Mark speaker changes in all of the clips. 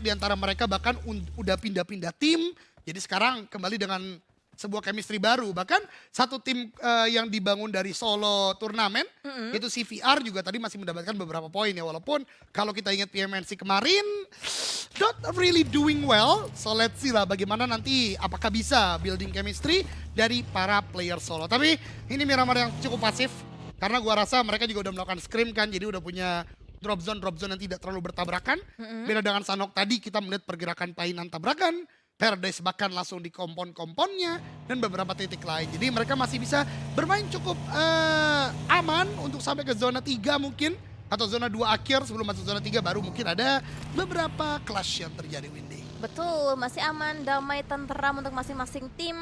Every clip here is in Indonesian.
Speaker 1: di antara mereka bahkan udah pindah-pindah tim. Jadi sekarang kembali dengan sebuah chemistry baru. Bahkan satu tim yang dibangun dari solo turnamen, itu CVR juga tadi masih mendapatkan beberapa poin ya. Walaupun kalau kita ingat PMNC kemarin, not really doing well. So let's see lah bagaimana nanti apakah bisa building chemistry dari para player solo. Tapi ini Miramar yang cukup pasif. Karena gua rasa mereka juga udah melakukan scrim kan, jadi udah punya drop zone yang tidak terlalu bertabrakan. Beda dengan Sanhok tadi, kita melihat pergerakan painan tabrakan. Paradise bahkan langsung di kompon-komponnya dan beberapa titik lain. Jadi mereka masih bisa bermain cukup aman untuk sampai ke zona 3 mungkin. Atau zona 2 akhir sebelum masuk zona 3 baru mungkin ada beberapa clash yang terjadi, Windy.
Speaker 2: Betul, masih aman, damai, tenteram untuk masing-masing tim.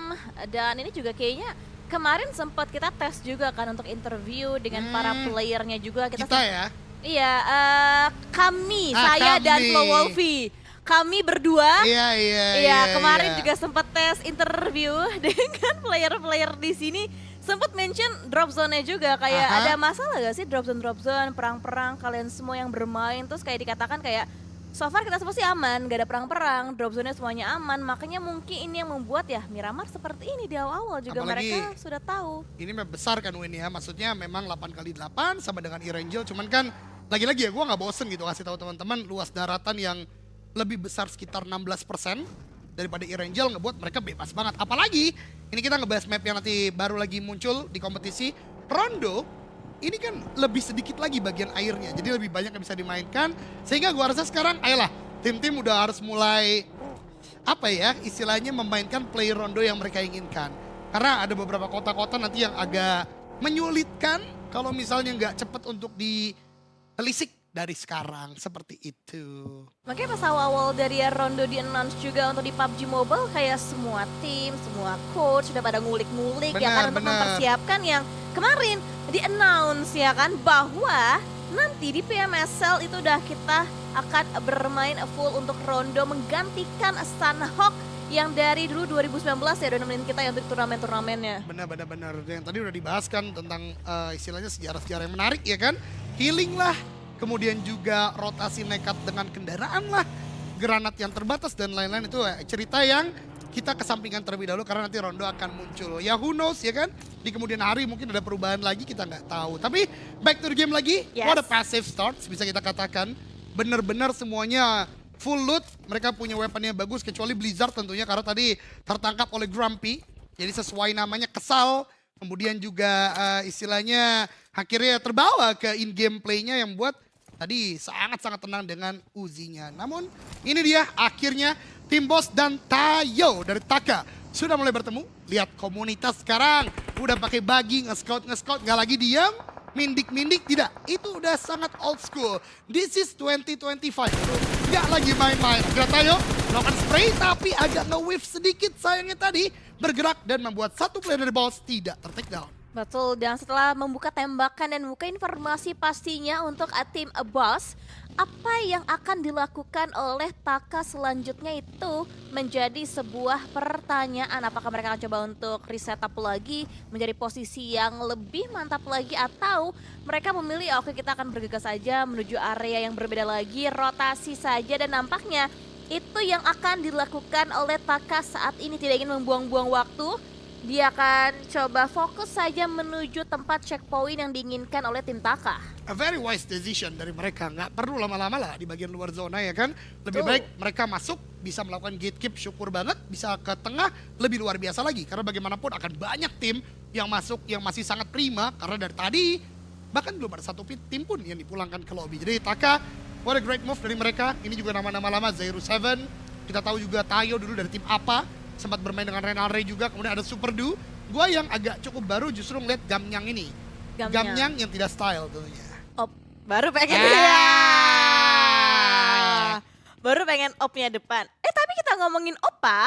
Speaker 2: Dan ini juga kayaknya kemarin sempat kita tes juga kan untuk interview dengan para playernya juga.
Speaker 1: Kita ya?
Speaker 2: Iya, saya dan Flo Wolfie. Kami berdua,
Speaker 1: iya,
Speaker 2: kemarin juga sempat tes interview dengan player-player di sini, sempat mention drop zone-nya juga kayak ada masalah gak sih drop zone, perang-perang kalian semua yang bermain, terus kayak dikatakan kayak so far kita semua sih aman, gak ada perang-perang, drop zone-nya semuanya aman, makanya mungkin ini yang membuat ya Miramar seperti ini di awal-awal juga. Apalagi mereka sudah tahu. Ini
Speaker 1: besar kan Win ya, maksudnya memang 8x8 sama dengan E-Rangel, cuman kan lagi-lagi ya gue gak bosen gitu kasih tahu teman-teman luas daratan yang lebih besar sekitar 16% daripada E-Rangel ngebuat mereka bebas banget. Apalagi ini kita ngebahas map yang nanti baru lagi muncul di kompetisi. Rondo ini kan lebih sedikit lagi bagian airnya, jadi lebih banyak yang bisa dimainkan. Sehingga gua rasa sekarang ayolah tim-tim udah harus mulai apa ya istilahnya memainkan player Rondo yang mereka inginkan. Karena ada beberapa kota-kota nanti yang agak menyulitkan kalau misalnya nggak cepet untuk ditelisik dari sekarang, seperti itu.
Speaker 2: Makanya pas awal-awal dari Rondo di-announce juga untuk di PUBG Mobile, kayak semua tim, semua coach sudah pada ngulik-ngulik ya kan untuk mempersiapkan yang kemarin di-announce ya kan bahwa nanti di PMSL itu udah kita akan bermain full untuk Rondo menggantikan Sanhok yang dari dulu 2019 ya udah nemenin kita ya untuk turnamen-turnamennya.
Speaker 1: Benar. Yang tadi udah dibahas kan tentang istilahnya sejarah-sejarah yang menarik ya kan. Healing lah. Kemudian juga rotasi nekat dengan kendaraan lah, granat yang terbatas dan lain-lain itu cerita yang kita kesampingkan terlebih dahulu karena nanti Rondo akan muncul. Ya who knows ya kan, di kemudian hari mungkin ada perubahan lagi kita nggak tahu. Tapi back to the game lagi, what a passive start bisa kita katakan. Benar-benar semuanya full loot, mereka punya weaponnya bagus kecuali Blizzard tentunya karena tadi tertangkap oleh Grumpy. Jadi sesuai namanya kesal, kemudian juga istilahnya akhirnya terbawa ke in-game play-nya yang buat tadi sangat-sangat tenang dengan Uzinya. Namun ini dia akhirnya tim Boss dan Tayo dari Taka sudah mulai bertemu. Lihat komunitas sekarang udah pakai bagi nge-scout nggak lagi diam. Mindik tidak, itu udah sangat old school. This is 2025, nggak lagi main-main. Akhirnya Tayo melakukan spray tapi agak nge-whiff sedikit sayangnya tadi. Bergerak dan membuat satu player dari Boss tidak ter-take down.
Speaker 2: Betul, dan setelah membuka tembakan dan membuka informasi pastinya untuk tim Boss, apa yang akan dilakukan oleh Taka selanjutnya itu menjadi sebuah pertanyaan. Apakah mereka akan coba untuk reset up lagi, menjadi posisi yang lebih mantap lagi, atau mereka memilih oke kita akan bergegas saja menuju area yang berbeda lagi, rotasi saja, dan nampaknya itu yang akan dilakukan oleh Taka saat ini. Tidak ingin membuang-buang waktu. Dia akan coba fokus saja menuju tempat checkpoint yang diinginkan oleh tim Taka.
Speaker 1: A very wise decision dari mereka, nggak perlu lama-lama lah di bagian luar zona ya kan. Lebih baik mereka masuk, bisa melakukan gatekeep, syukur banget, bisa ke tengah, lebih luar biasa lagi. Karena bagaimanapun akan banyak tim yang masuk yang masih sangat prima, karena dari tadi bahkan belum ada satu tim pun yang dipulangkan ke lobby. Jadi Taka, what a great move dari mereka. Ini juga nama-nama lama, Zero7, kita tahu juga Tayo dulu dari tim apa. Sempat bermain dengan Renalre juga, kemudian ada Superdu. Gua yang agak cukup baru justru ngeliat Gamnyang ini. Gamnyang yang tidak style tentunya.
Speaker 2: Baru pengen baru pengen opnya depan. Tapi kita ngomongin opa,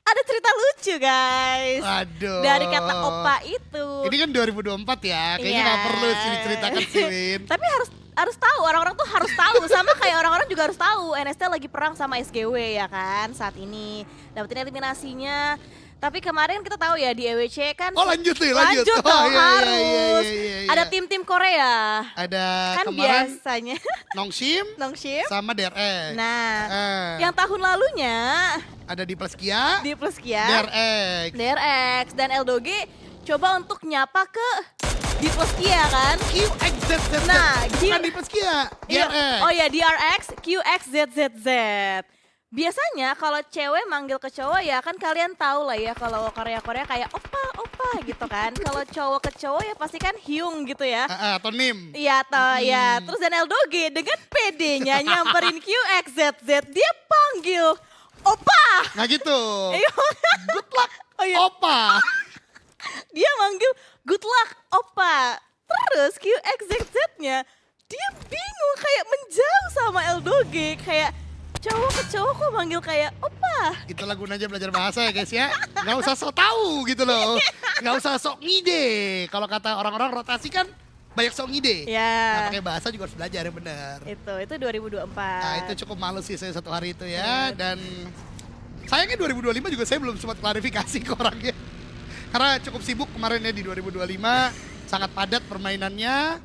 Speaker 2: ada cerita lucu guys.
Speaker 1: Aduh.
Speaker 2: Dari kata opa itu.
Speaker 1: Ini kan 2024 ya, kayaknya nggak perlu sih diceritakan sih Win.
Speaker 2: Tapi harus tahu, orang-orang tuh harus tahu, sama kayak orang-orang juga harus tahu NST lagi perang sama SGW ya kan saat ini. Dapetin eliminasinya, Tapi kemarin kita tahu ya di EWC kan
Speaker 1: Oh lanjut nih,
Speaker 2: lanjut
Speaker 1: Oh,
Speaker 2: dong,
Speaker 1: iya,
Speaker 2: harus.
Speaker 1: iya.
Speaker 2: Ada tim-tim Korea.
Speaker 1: Ada
Speaker 2: Kan
Speaker 1: kemarin
Speaker 2: biasanya
Speaker 1: Nongshim
Speaker 2: Nongshim.
Speaker 1: sama DRX.
Speaker 2: Nah,
Speaker 1: Eh,
Speaker 2: yang tahun lalunya
Speaker 1: ada di Pleskia,
Speaker 2: di Pleskia,
Speaker 1: DRX.
Speaker 2: DRX dan Eldoge coba untuk nyapa ke di Pleskia kan.
Speaker 1: QXZZZ.
Speaker 2: Nah,
Speaker 1: bukan di Pleskia,
Speaker 2: Iya.
Speaker 1: DRX.
Speaker 2: Oh ya, DRX, QXZZZ. Biasanya kalau cewek manggil ke cowok ya kan kalian tahu lah ya kalau Korea-Korea kayak opa gitu kan. Kalau cowok ke cowok ya pasti kan hyung gitu ya.
Speaker 1: Atau NIM.
Speaker 2: Iya toh ya. Terus dan Eldoge dengan PD-nya nyamperin QXZZ dia panggil opa.
Speaker 1: Nah gitu.
Speaker 2: Iya.
Speaker 1: Good luck,
Speaker 2: Oh iya.
Speaker 1: Opa.
Speaker 2: Dia manggil good luck opa. Terus QXZZ-nya dia bingung kayak menjauh sama Eldoge kayak cowok ke cowok kok manggil kayak opa.
Speaker 1: Itulah gunanya belajar bahasa ya guys ya. Gak usah sok tahu gitu loh. Gak usah sok ngide. Kalau kata orang-orang rotasi kan banyak sok ngide. Nah,
Speaker 2: Ya.
Speaker 1: pakai bahasa juga harus belajar yang benar.
Speaker 2: Itu 2024.
Speaker 1: Nah itu cukup malu sih saya satu hari itu ya. Dan sayangnya 2025 juga saya belum sempat klarifikasi ke orangnya. Karena cukup sibuk kemarin ya di 2025. Sangat padat permainannya.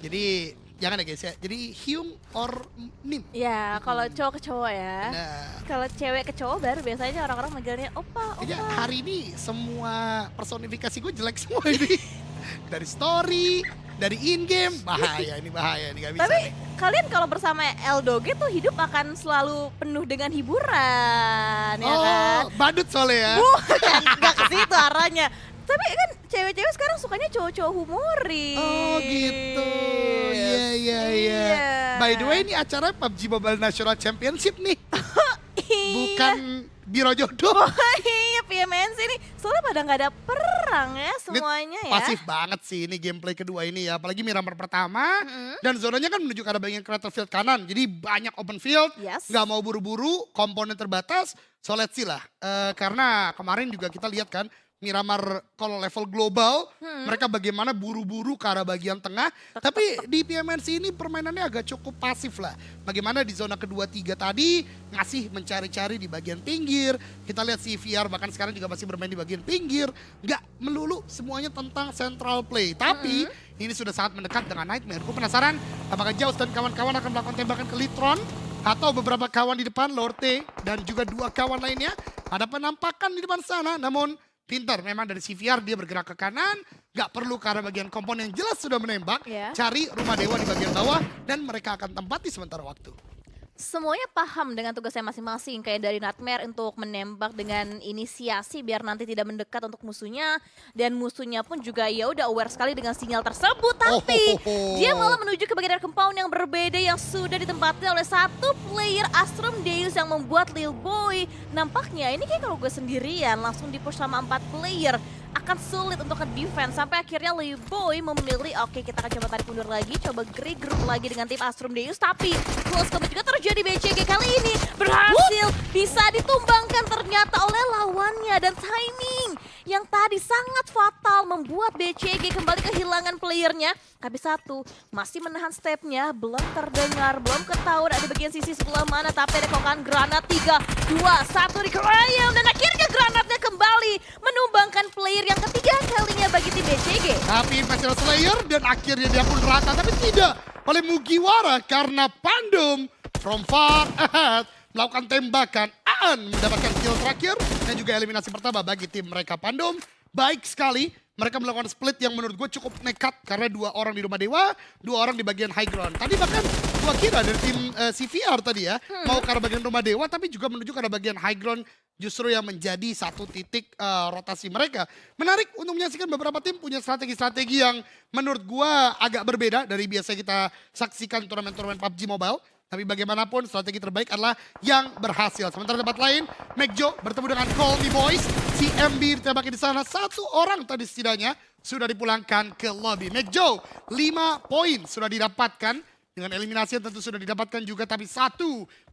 Speaker 1: Jadi jangan ya guys ya. Jadi Hyung or Nim.
Speaker 2: Ya, kalau cowok ke cowok ya.
Speaker 1: Nah,
Speaker 2: Kalau cewek ke cowok baru biasanya orang-orang manggilnya opa,
Speaker 1: kayaknya
Speaker 2: opa.
Speaker 1: hari ini semua personifikasi gue jelek semua ini. Dari story, dari in-game. Bahaya ini gak bisa
Speaker 2: Tapi
Speaker 1: nih.
Speaker 2: kalian kalau bersama Eldoge tuh hidup akan selalu penuh dengan hiburan, ya kan?
Speaker 1: Oh, badut soalnya ya.
Speaker 2: Bukan, nggak ke situ arahnya. Tapi kan cewek-cewek sekarang sukanya cowok-cowok humoris.
Speaker 1: Oh gitu, iya. By the way ini acara PUBG Mobile National Championship nih, bukan Biro Jodoh.
Speaker 2: Iya, PMNC nih. Soalnya pada nggak ada perang ya semuanya ya.
Speaker 1: Pasif banget sih ini gameplay kedua ini ya, apalagi Miramar pertama dan zonanya kan menuju ke arah bagian creator field kanan, jadi banyak open field,
Speaker 2: Yes.
Speaker 1: nggak mau buru-buru, komponen terbatas, so let's see lah. Karena kemarin juga kita lihat kan Miramar kalau level global mereka bagaimana buru-buru ke arah bagian tengah, tapi di PMNC ini permainannya agak cukup pasif lah. Bagaimana di zona kedua tiga tadi ngasih mencari-cari di bagian pinggir, kita lihat CVR bahkan sekarang juga masih bermain di bagian pinggir, nggak melulu semuanya tentang central play, tapi ini sudah sangat mendekat dengan Nightmare. Gue penasaran apakah Jaws dan kawan-kawan akan melakukan tembakan ke Litron atau beberapa kawan di depan, Lorte dan juga dua kawan lainnya ada penampakan di depan sana, namun pintar memang dari CVR dia bergerak ke kanan, gak perlu ke arah bagian kompon yang jelas sudah menembak,
Speaker 2: Ya.
Speaker 1: cari rumah dewa di bagian bawah dan mereka akan tempati sementara waktu.
Speaker 2: Semuanya paham dengan tugasnya masing-masing, kayak dari Nightmare untuk menembak dengan inisiasi biar nanti tidak mendekat untuk musuhnya, dan musuhnya pun juga ya udah aware sekali dengan sinyal tersebut, tapi dia malah menuju ke bagian compound yang berbeda yang sudah ditempati oleh satu player Astrum Deus yang membuat Lil Boy nampaknya ini kayak kalau gue sendirian langsung di-push sama 4 player akan sulit untuk ke defense sampai akhirnya Lil Boy memilih oke kita akan coba tarik mundur lagi, coba regroup lagi dengan tim Astrum Deus, tapi close combat juga terjadi. BCG kali ini berhasil bisa ditumbangkan ternyata oleh lawannya, dan timing yang tadi sangat fatal membuat BCG kembali kehilangan playernya. Tapi satu masih menahan stepnya, belum terdengar, belum ketahuan ada bagian sisi sebelah mana, tapi ada kokan granat 3, 2, 1 di Krayam, dan akhirnya granatnya kembali menumbangkan player yang ketiga kalinya bagi tim BCG.
Speaker 1: Tapi Imperial Slayer dan akhirnya dia pun rata, tapi tidak oleh Mugiwara karena Pandum from far ahead melakukan tembakan. Aan mendapatkan kill terakhir dan juga eliminasi pertama bagi tim mereka. Pandum baik sekali. Mereka melakukan split yang menurut gue cukup nekat karena 2 orang di rumah dewa, 2 orang di bagian high ground. Tadi bahkan gua kira dari tim CVR tadi ya, mau ke arah bagian rumah dewa tapi juga menuju ke arah bagian high ground justru yang menjadi satu titik rotasi mereka. Menarik untuk menyaksikan beberapa tim punya strategi-strategi yang menurut gua agak berbeda dari biasa kita saksikan turnamen-turnamen PUBG Mobile. Tapi bagaimanapun strategi terbaik adalah yang berhasil. Sementara tempat lain, Mekjo bertemu dengan Call Me Boys. Si MB ditembaki di sana, 1 orang tadi setidaknya sudah dipulangkan ke lobby. Mekjo 5 poin sudah didapatkan. Dengan eliminasi yang tentu sudah didapatkan juga, tapi 1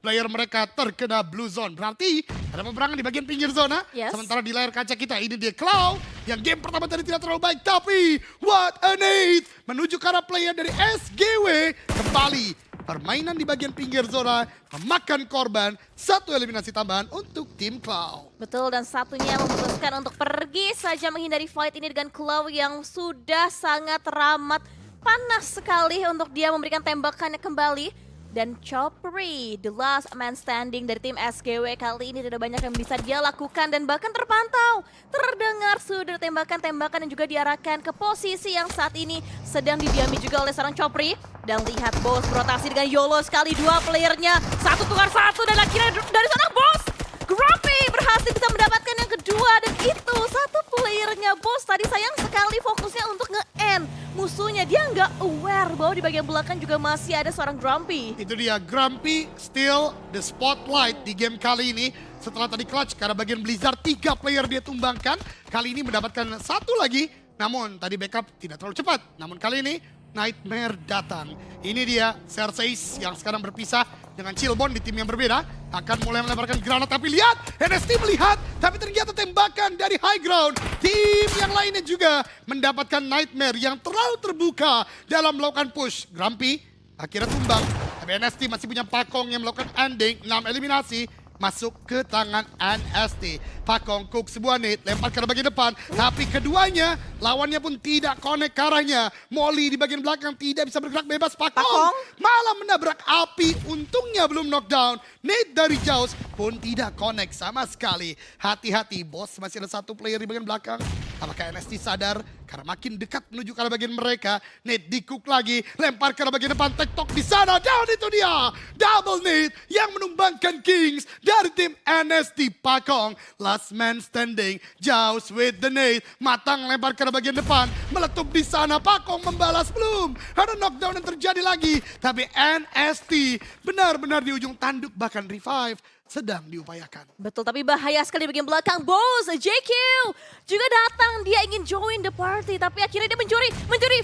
Speaker 1: player mereka terkena blue zone. Berarti ada peperangan di bagian pinggir zona.
Speaker 2: Yes.
Speaker 1: Sementara di layar kaca kita ini dia Cloud yang game pertama tadi tidak terlalu baik, tapi what a nade menuju ke arah player dari SGW kembali permainan di bagian pinggir zona memakan korban, satu eliminasi tambahan untuk tim Cloud.
Speaker 2: Betul, dan satunya memutuskan untuk pergi saja menghindari fight ini dengan Claw yang sudah sangat ramah panas sekali untuk dia memberikan tembakannya kembali. Dan Chopri, the last man standing dari tim SGW kali ini tidak banyak yang bisa dia lakukan dan bahkan terpantau. Terdengar sudah tembakan-tembakan dan juga diarahkan ke posisi yang saat ini sedang didiami juga oleh seorang Chopri. Dan lihat Boss berotasi dengan YOLO sekali, dua playernya, satu tukar satu dan akhirnya dari sana Boss Grumpy berhasil bisa mendapatkan yang kedua dan itu satu playernya Boss tadi sayang sekali fokusnya untuk nge-end musuhnya. Dia nggak aware bahwa di bagian belakang juga masih ada seorang Grumpy.
Speaker 1: Itu dia, Grumpy still the spotlight di game kali ini. Setelah tadi clutch karena bagian Blizzard 3 player dia tumbangkan. Kali ini mendapatkan satu lagi. Namun tadi backup tidak terlalu cepat. Namun kali ini Nightmare datang. Ini dia Cerseis yang sekarang berpisah dengan Chillbone di tim yang berbeda. Akan mulai melemparkan granat tapi lihat NST melihat tapi ternyata tembakan dari high ground. Tim yang lainnya juga mendapatkan Nightmare yang terlalu terbuka dalam melakukan push. Grumpy akhirnya tumbang. Tapi NST masih punya Pakong yang melakukan ending 6 eliminasi. Masuk ke tangan NST. Pakong cook sebuah nade, lempar ke bagian depan. Tapi keduanya, lawannya pun tidak connect ke arahnya. Molly di bagian belakang tidak bisa bergerak bebas. Pakong malah menabrak api. Untungnya belum knockdown. Nade dari Jaws pun tidak connect sama sekali. Hati-hati, Boss masih ada satu player di bagian belakang. Apakah NST sadar? Karena makin dekat menuju ke arah bagian mereka. Nade di-cook lagi, lempar ke arah bagian depan. TikTok di sana, down itu dia. Double nade yang menumbangkan Kings dari tim NST. Pakong, last man standing. Jaws with the nade. Matang lempar ke arah bagian depan. Meletup di sana, Pakong membalas belum. Ada knockdown yang terjadi lagi. Tapi NST benar-benar di ujung tanduk bahkan revive sedang diupayakan.
Speaker 2: Betul, tapi bahaya sekali bagian belakang. Boss, JQ juga datang. Dia ingin join the party, tapi akhirnya dia mencuri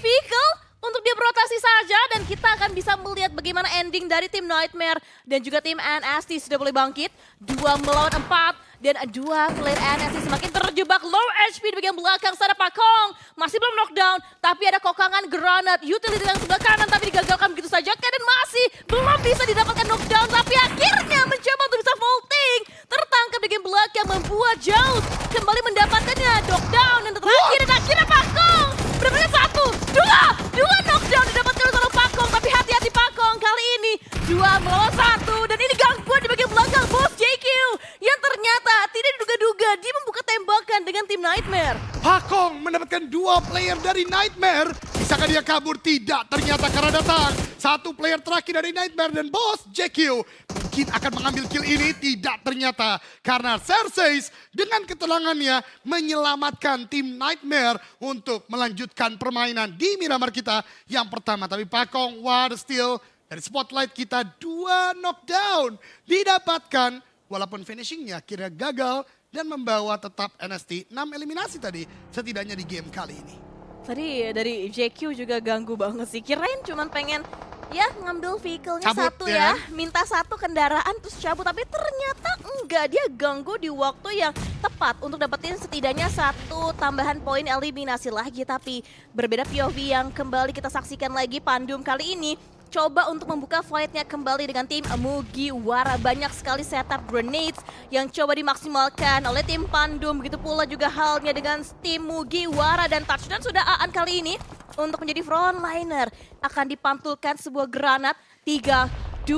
Speaker 2: vehicle untuk dia berotasi saja. Dan kita akan bisa melihat bagaimana ending dari tim Nightmare dan juga tim NST sudah boleh bangkit. 2 melawan 4. Dan 2 player NST semakin terjebak low HP di bagian belakang. Sana Pakong masih belum knockdown, tapi ada kokangan granat utility yang sebelah kanan tapi digagalkan begitu saja. Dan masih belum bisa didapatkan knockdown, tapi akhirnya mencoba untuk bisa vaulting. Tertangkap di bagian belakang membuat Jaws kembali mendapatkannya. Knockdown dan terakhir dan akhirnya Pakong berapa satu, dua knockdown didapatkan oleh seorang Pakong. Tapi hati-hati Pakong kali ini 2 melawan 1 dan ini gangguan di bagian belakang Boss JQ yang ternyata tidak diduga-duga dia membuka tembakan dengan tim Nightmare.
Speaker 1: Pakong mendapatkan 2 player dari Nightmare. Bisakah dia kabur? Tidak, ternyata karena datang satu player terakhir dari Nightmare dan Boss JQ mungkin akan mengambil kill ini. Tidak, ternyata karena Cerseis dengan ketenangannya menyelamatkan tim Nightmare untuk melanjutkan permainan di Miramar kita yang pertama. Tapi Pakong, what a steal dari spotlight kita, 2 knockdown didapatkan. Walaupun finishingnya kira gagal dan membawa tetap NST 6 eliminasi tadi setidaknya di game kali ini.
Speaker 2: Tadi dari JQ juga ganggu banget sih. Kirain cuman pengen ya ngambil vehicle-nya
Speaker 1: Cabut,
Speaker 2: satu
Speaker 1: ya
Speaker 2: ya. Minta satu kendaraan terus cabut. Tapi ternyata enggak. Dia ganggu di waktu yang tepat untuk dapetin setidaknya 1 tambahan poin eliminasi lagi. Tapi berbeda POV yang kembali kita saksikan lagi. Pandum kali ini coba untuk membuka fight-nya kembali dengan tim Mugiwara. Banyak sekali setup grenades yang coba dimaksimalkan oleh tim Pandum. Begitu pula juga halnya dengan tim Mugiwara. Dan touchdown sudah Aan kali ini untuk menjadi frontliner. Akan dipantulkan sebuah granat. 3, 2,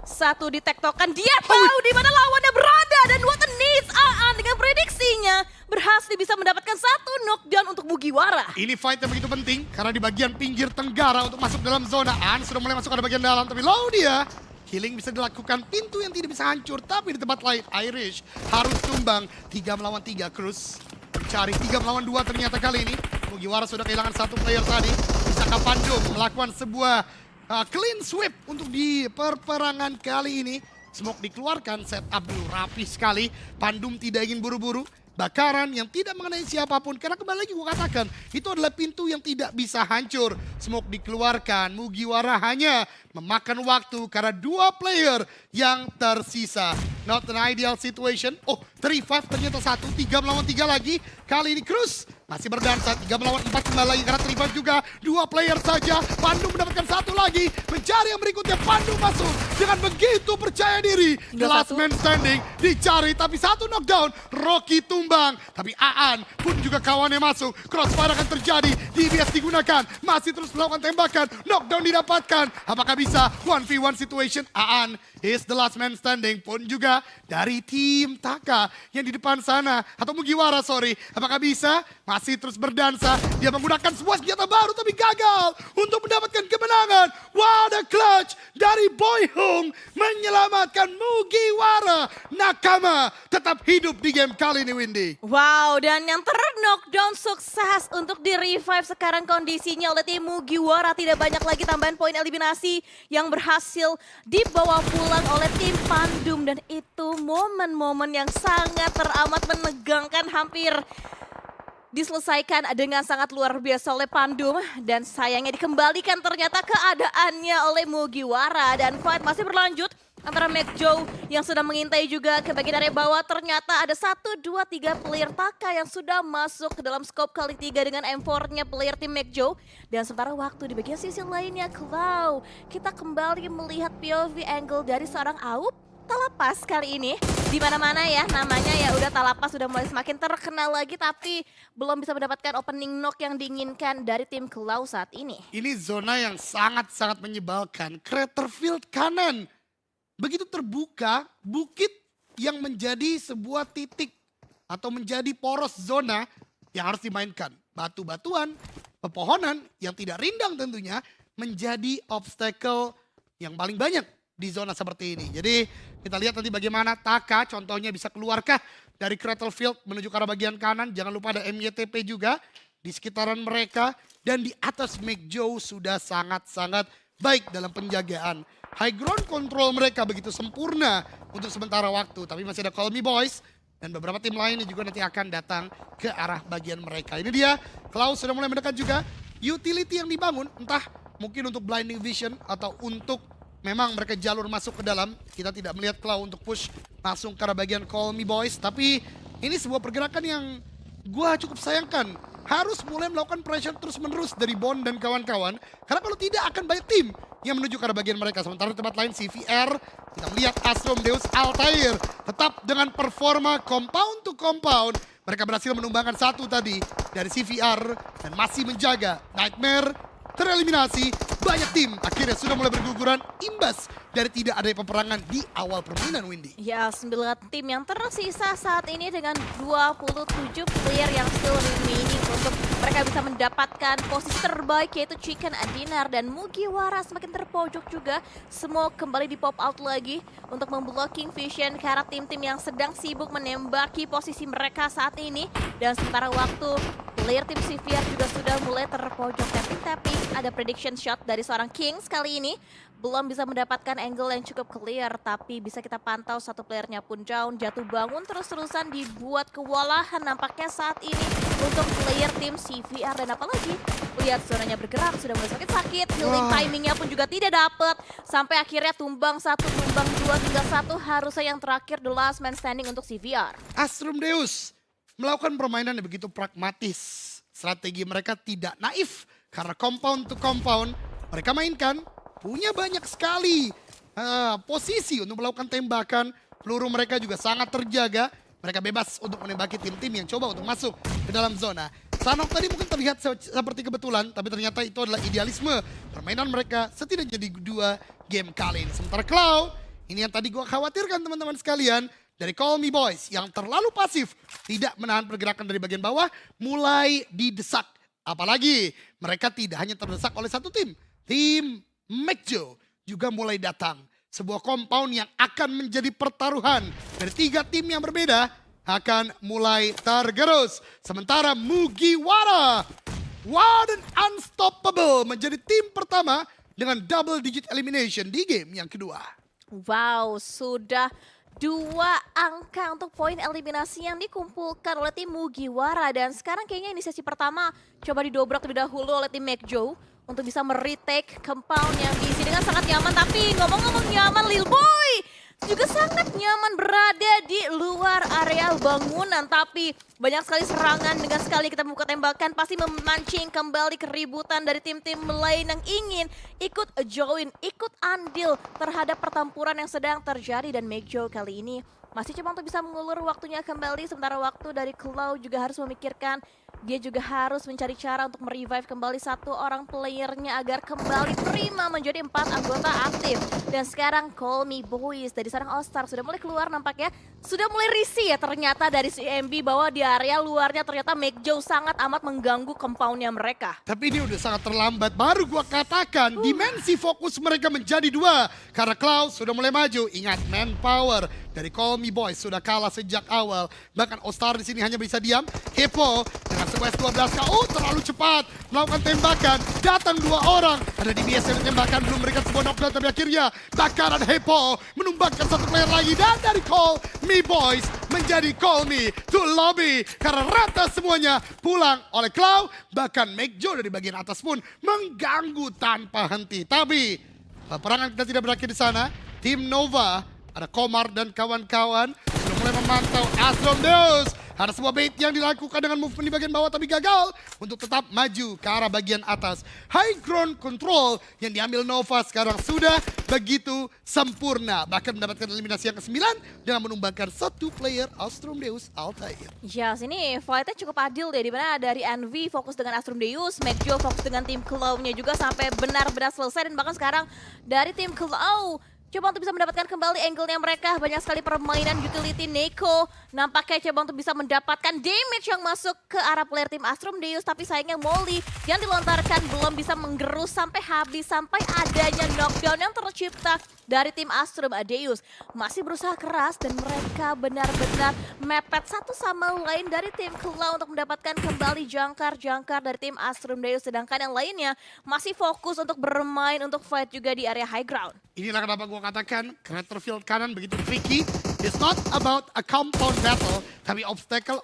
Speaker 2: 1 ditektokan. Dia tahu di mana lawannya berada. Dan what a needs Aan dengan prediksinya berhasil bisa mendapatkan 1 knockdown untuk Mugiwara.
Speaker 1: Ini fight yang begitu penting karena di bagian pinggir tenggara untuk masuk dalam zona. An sudah mulai masuk ke bagian dalam tapi low dia. Healing bisa dilakukan, pintu yang tidak bisa hancur. Tapi di tempat lain Irish harus tumbang. 3 melawan 3 Cruz mencari 3 melawan 2 ternyata kali ini. Mugiwara sudah kehilangan 1 player tadi. Bisakah Pandum melakukan sebuah clean sweep untuk di perperangan kali ini. Smoke dikeluarkan, setup dulu rapi sekali. Pandum tidak ingin buru-buru. Bakaran yang tidak mengenai siapapun. Karena kembali lagi gue katakan, itu adalah pintu yang tidak bisa hancur. Smoke dikeluarkan, Mugiwara hanya memakan waktu karena 2 player yang tersisa. Not an ideal situation. Oh, 3-5 ternyata 1, 3 melawan 3 lagi. Kali ini Cruz Masih berdansa, 3 melawan 4 kembali lagi karena terlibat juga 2 player saja. Pandu mendapatkan 1 lagi, mencari yang berikutnya. Pandu masuk dengan begitu percaya diri. The last man standing dicari, tapi 1 knockdown. Rocky tumbang, tapi Aan pun juga kawannya masuk. Crossfire akan terjadi, DBS digunakan. Masih terus melakukan tembakan, knockdown didapatkan. Apakah bisa 1v1 situation? Aan is the last man standing pun juga dari tim Taka yang di depan sana. Atau Mugiwara, sorry. Apakah bisa? Masih terus berdansa. Dia menggunakan sebuah senjata baru tapi gagal untuk mendapatkan kemenangan. What a clutch dari Boy Hung menyelamatkan Mugiwara. Nakama tetap hidup di game kali ini, Windy.
Speaker 2: Wow, dan yang ter-knockdown sukses untuk di-revive sekarang kondisinya oleh tim Mugiwara. Tidak banyak lagi tambahan poin eliminasi yang berhasil dibawa pulang oleh tim Pandum. Dan itu momen-momen yang sangat teramat menegangkan, hampir diselesaikan dengan sangat luar biasa oleh Pandum. Dan sayangnya dikembalikan ternyata keadaannya oleh Mugiwara. Dan fight masih berlanjut antara McJoe yang sudah mengintai juga ke bagian area bawah. Ternyata ada 1, 2, 3 player Taka yang sudah masuk ke dalam scope kali 3 dengan M4-nya player tim McJoe. Dan sementara waktu di bagian sisi lainnya, Cloud, kita kembali melihat POV angle dari seorang Aup. Talapas kali ini di mana-mana ya namanya, ya udah Talapas sudah mulai semakin terkenal lagi, tapi belum bisa mendapatkan opening knock yang diinginkan dari tim Cloud saat ini.
Speaker 1: Ini zona yang sangat-sangat menyebalkan. Craterfield kanan begitu terbuka, bukit yang menjadi sebuah titik atau menjadi poros zona yang harus dimainkan. Batu-batuan, pepohonan yang tidak rindang tentunya menjadi obstacle yang paling banyak di zona seperti ini. Jadi kita lihat nanti bagaimana Taka contohnya bisa keluarkah dari Craterfield menuju ke arah bagian kanan. Jangan lupa ada MYTP juga di sekitaran mereka. Dan di atas McJoe sudah sangat-sangat baik dalam penjagaan. High ground control mereka begitu sempurna untuk sementara waktu. Tapi masih ada Call Me Boys dan beberapa tim lain yang juga nanti akan datang ke arah bagian mereka. Ini dia, Klaus sudah mulai mendekat juga. Utility yang dibangun, entah mungkin untuk blinding vision atau untuk memang mereka jalur masuk ke dalam. Kita tidak melihat Klaus untuk push langsung ke arah bagian Call Me Boys. Tapi ini sebuah pergerakan yang gue cukup sayangkan. Harus mulai melakukan pressure terus-menerus dari Bond dan kawan-kawan. Karena kalau tidak akan banyak tim yang menuju ke arah bagian mereka. Sementara di tempat lain CVR, kita melihat Astromedeus Altair tetap dengan performa compound to compound. Mereka berhasil menumbangkan 1 tadi dari CVR dan masih menjaga Nightmare tereliminasi. Banyak tim akhirnya sudah mulai berguguran imbas dari tidak adanya peperangan di awal permainan, Windy.
Speaker 2: Ya, 9 tim yang tersisa saat ini dengan 27 player yang still remaining untuk mereka bisa mendapatkan posisi terbaik, yaitu Chicken Adinar dan Mugiwara semakin terpojok juga. Semua kembali di pop out lagi untuk memblocking vision ke arah tim-tim yang sedang sibuk menembaki posisi mereka saat ini. Dan sementara waktu, player tim CVR juga sudah mulai terpojok tapping-tapping. Ada prediction shot dari seorang Kings kali ini. Belum bisa mendapatkan angle yang cukup clear, tapi bisa kita pantau satu playernya pun down. Jatuh bangun terus-terusan dibuat kewalahan nampaknya saat ini untuk player tim CVR. Dan apalagi lihat zonanya bergerak, sudah mulai sakit-sakit. Healing timingnya pun juga tidak dapat. Sampai akhirnya tumbang 1, tumbang 2, tinggal 1. Harusnya yang terakhir the last man standing untuk CVR.
Speaker 1: Astromedeus melakukan permainan yang begitu pragmatis. Strategi mereka tidak naif karena compound to compound mereka mainkan. Punya banyak sekali posisi untuk melakukan tembakan. Peluru mereka juga sangat terjaga. Mereka bebas untuk menembaki tim-tim yang coba untuk masuk ke dalam zona. Sanok tadi mungkin terlihat seperti kebetulan, tapi ternyata itu adalah idealisme permainan mereka setidaknya di 2 game kali ini. Sementara Cloud, ini yang tadi gue khawatirkan teman-teman sekalian. Dari Call Me Boys yang terlalu pasif, tidak menahan pergerakan dari bagian bawah, mulai didesak. Apalagi mereka tidak hanya terdesak oleh satu tim. Tim McJoe juga mulai datang. Sebuah compound yang akan menjadi pertaruhan dari 3 tim yang berbeda akan mulai tergerus. Sementara Mugiwara, what an unstoppable, menjadi tim pertama dengan double digit elimination di game yang kedua.
Speaker 2: Wow, sudah 2 angka untuk poin eliminasi yang dikumpulkan oleh tim Mugiwara. Dan sekarang kayaknya ini sesi pertama coba didobrak terlebih dahulu oleh tim McJoe untuk bisa meretake compound yang diisi dengan sangat nyaman. Tapi ngomong-ngomong nyaman, Lil Boy juga sangat nyaman berada di luar area bangunan. Tapi banyak sekali serangan, dengan sekali kita membuka tembakan pasti memancing kembali keributan dari tim-tim lain yang ingin ikut join, ikut andil terhadap pertempuran yang sedang terjadi. Dan Mejo kali ini masih coba untuk bisa mengulur waktunya kembali, sementara waktu dari Cloud juga harus memikirkan, dia juga harus mencari cara untuk merevive kembali satu orang playernya agar kembali prima menjadi 4 anggota aktif. Dan sekarang Call Me Boys dari seorang All-Star sudah mulai keluar nampaknya, sudah mulai risih ya ternyata dari CMB bahwa di area luarnya ternyata Mejo sangat amat mengganggu compoundnya mereka.
Speaker 1: Tapi ini udah sangat terlambat, baru gua katakan dimensi fokus mereka menjadi 2. Karena Cloud sudah mulai maju, ingat manpower dari Call Me Boys sudah kalah sejak awal. Bahkan All-Star di sini hanya bisa diam. Hippo dengan sebuah 12 KO terlalu cepat melakukan tembakan. Datang 2 orang, ada di biasa yang tembakan belum memberikan sebuah knockdown, tapi akhirnya bakaran Hippo menumbangkan satu player lagi. Dan dari Call Me Boys menjadi Call Me to Lobby karena rata semuanya pulang oleh Cloud. Bahkan Mejo dari bagian atas pun mengganggu tanpa henti. Tapi peperangan kita tidak berakhir di sana. Tim Nova, ada Komar dan kawan-kawan sudah mulai memantau Astrodeus. Ada sebuah bait yang dilakukan dengan movement di bagian bawah tapi gagal untuk tetap maju ke arah bagian atas. High ground control yang diambil Nova sekarang sudah begitu sempurna. Bahkan mendapatkan eliminasi yang ke-9 dengan menumbangkan satu player Astrodeus Altair.
Speaker 2: Ya, sini fightnya cukup adil deh, dimana dari Envy fokus dengan Astrodeus, Mejo fokus dengan tim Cloud-nya juga sampai benar-benar selesai. Dan bahkan sekarang dari tim Cloud coba untuk bisa mendapatkan kembali angle-nya mereka. Banyak sekali permainan utility Neko. Nampaknya coba untuk bisa mendapatkan damage yang masuk ke arah player tim Astrodeus. Tapi sayangnya Molly yang dilontarkan belum bisa menggerus sampai habis. Sampai adanya knockdown yang tercipta dari tim Astrodeus. Masih berusaha keras dan mereka benar-benar mepet satu sama lain dari tim Cloud untuk mendapatkan kembali jangkar-jangkar dari tim Astrodeus. Sedangkan yang lainnya masih fokus untuk bermain, untuk fight juga di area high ground.
Speaker 1: Inilah kenapa gue katakan Craterfield kanan begitu tricky. It's not about a compound battle, tapi obstacle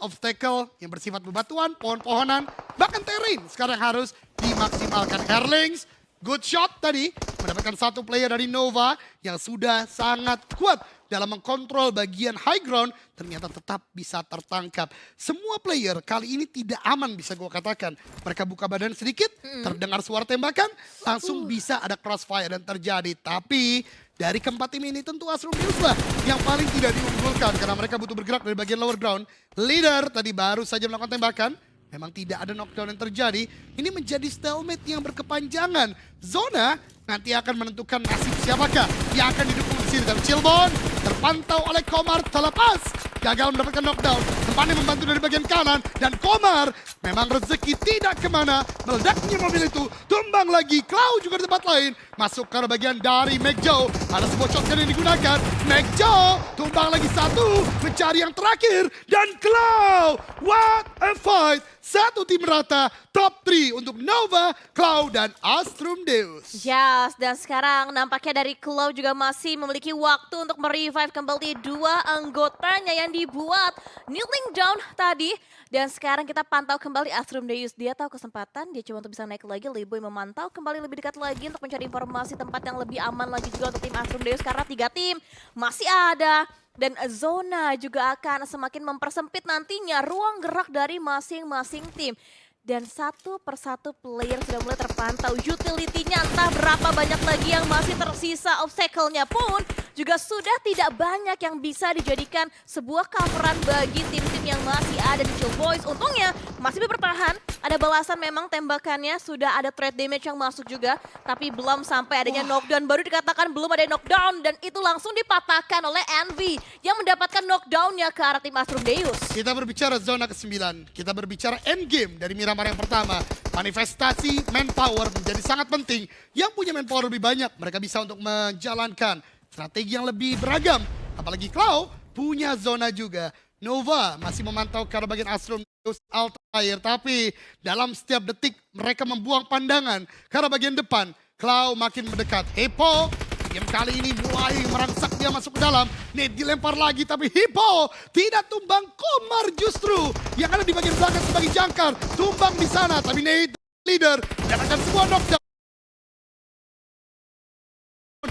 Speaker 1: yang bersifat bebatuan, pohon-pohonan, bahkan terrain sekarang harus dimaksimalkan. Herlings, good shot tadi, mendapatkan satu player dari Nova yang sudah sangat kuat dalam mengkontrol bagian high ground, ternyata tetap bisa tertangkap. Semua player kali ini tidak aman bisa gue katakan. Mereka buka badan sedikit, terdengar suara tembakan, langsung bisa ada crossfire dan terjadi. Tapi dari keempat tim ini tentu Astrodeus lah yang paling tidak diunggulkan karena mereka butuh bergerak dari bagian lower ground. Leader tadi baru saja melakukan tembakan. Memang tidak ada knockdown yang terjadi. Ini menjadi stalemate yang berkepanjangan. Zona nanti akan menentukan nasib siapakah yang akan didukung di sini. Dan Chillbone terpantau oleh Komar terlepas. Gagal mendapatkan knockdown. Tempatnya membantu dari bagian kanan. Dan Komar memang rezeki tidak kemana. Meledaknya mobil itu. Tumbang lagi. Cloud juga di tempat lain. Masuk ke bagian dari Mejo. Ada sebuah shotgun yang digunakan. Mejo tumbang lagi satu. Mencari yang terakhir. Dan Cloud. What a fight. Satu tim rata, top 3 untuk Nova, Cloud, dan Astrodeus.
Speaker 2: Yes, dan sekarang nampaknya dari Cloud juga masih memiliki waktu untuk merevive kembali 2 anggotanya yang dibuat kneeling down tadi. Dan sekarang kita pantau kembali Astrodeus. Dia tahu kesempatan, dia coba untuk bisa naik lagi. Leboy memantau kembali lebih dekat lagi untuk mencari informasi tempat yang lebih aman lagi juga untuk tim Astrodeus. Karena 3 tim masih ada. Dan zona juga akan semakin mempersempit nantinya ruang gerak dari masing-masing tim. Dan satu persatu player sudah mulai terpantau. Utility-nya entah berapa banyak lagi yang masih tersisa. Obstacle-nya pun juga sudah tidak banyak yang bisa dijadikan sebuah coveran bagi tim-tim yang masih ada di Chill Boys. Untungnya masih bertahan. Ada balasan memang tembakannya, sudah ada threat damage yang masuk juga. Tapi belum sampai adanya knockdown. Baru dikatakan belum ada knockdown. Dan itu langsung dipatahkan oleh Envy yang mendapatkan knockdown-nya ke arah tim Astrodeus.
Speaker 1: Kita berbicara zona ke-9. Kita berbicara endgame dari Miramar yang pertama. Manifestasi manpower menjadi sangat penting. Yang punya manpower lebih banyak, mereka bisa untuk menjalankan strategi yang lebih beragam. Apalagi Cloud punya zona juga. Nova masih memantau ke arah bagian Astrodeus Altair. Tapi dalam setiap detik mereka membuang pandangan ke arah bagian depan. Cloud makin mendekat. Hippo yang kali ini mulai merangsak, dia masuk ke dalam. Nate dilempar lagi tapi Hippo tidak tumbang. Komar justru yang ada di bagian belakang sebagai jangkar. Tumbang di sana tapi Nate leader mendapatkan sebuah knockdown.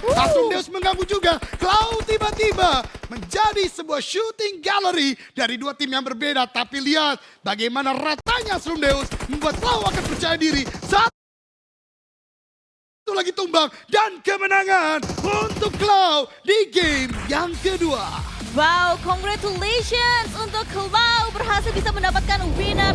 Speaker 1: Asumdeus mengganggu juga. Cloud tiba-tiba menjadi sebuah shooting gallery dari dua tim yang berbeda. Tapi lihat bagaimana ratanya Asumdeus membuat Cloud akan percaya diri. Satu lagi tumbang dan kemenangan untuk Cloud di game yang kedua.
Speaker 2: Wow, congratulations untuk Cloud berhasil bisa mendapatkan winner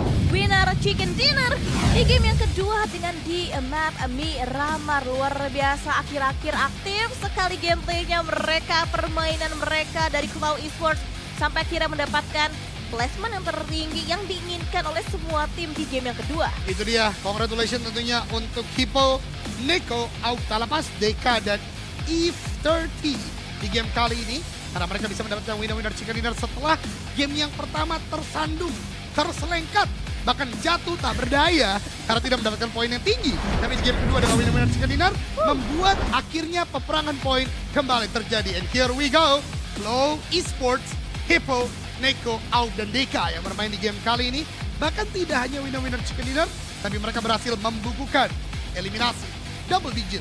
Speaker 2: chicken dinner di game yang kedua dengan di map Miramar. Luar biasa, akhir-akhir aktif sekali gameplaynya mereka, permainan mereka dari Cloud Esports sampai akhirnya mendapatkan placement yang tertinggi yang diinginkan oleh semua tim di game yang kedua.
Speaker 1: Itu dia, congratulations tentunya untuk Hippo, Neko, Autalapas, Deka, dan Eve30 di game kali ini. Karena mereka bisa mendapatkan winner chicken dinner setelah game yang pertama tersandung, terselengkat, bahkan jatuh tak berdaya karena tidak mendapatkan poin yang tinggi. Tapi di game kedua dengan winner chicken dinner membuat akhirnya peperangan poin kembali terjadi. And here we go, Flow Esports, Hippo, Neko, Aut, dan Deka yang bermain di game kali ini. Bahkan tidak hanya winner chicken dinner, tapi mereka berhasil membukukan eliminasi double digit